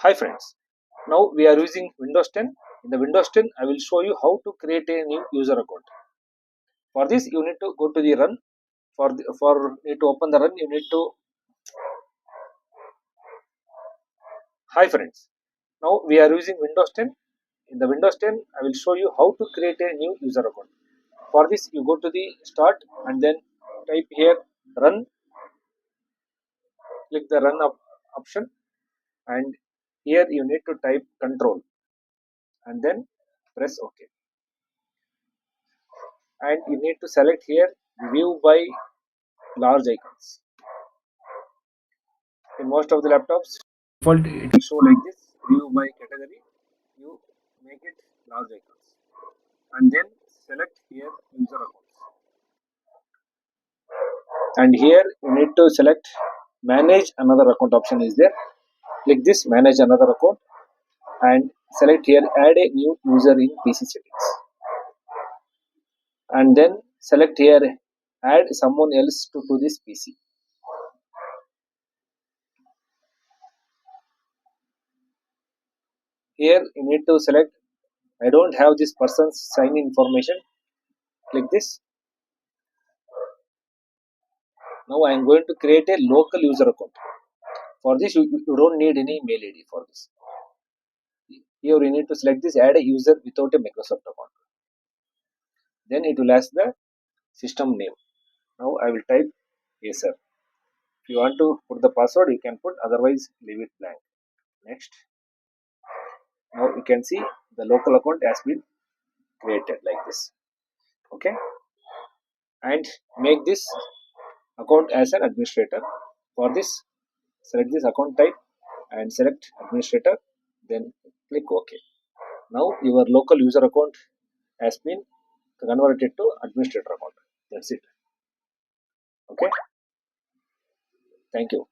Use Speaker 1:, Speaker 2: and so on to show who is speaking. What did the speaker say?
Speaker 1: Hi friends, now we are using Windows 10. In the Windows 10, I will show you how to create a new user account. For this, you need to go to the run. For need to open the run, you need to. Hi friends, now we are using Windows 10. In the Windows 10, I will show you how to create a new user account. For this, you go to the start and then type here run. Click the run option, and here you need to type control and then press OK. And you need to select here view by large icons. In most of the laptops, default it will show like this: view by category. You make it large icons and then select here user accounts, and here you need to select manage another account option is there. Click this manage another account and select here add a new user in PC settings, and then select here add someone else to this PC. Here you need to select I don't have this person's sign in information. Click this. Now I am going to create a local user account. For this, you don't need any mail ID for this. Here you need to select this add a user without a Microsoft account. Then it will ask the system name. Now I will type Acer. If you want to put the password, you can put, otherwise leave it blank. Next. Now you can see the local account has been created like this. Okay. And make this account as an administrator. For this, select this account type and select administrator, then click OK. Now your local user account has been converted to administrator account. That's it. Okay. Thank you.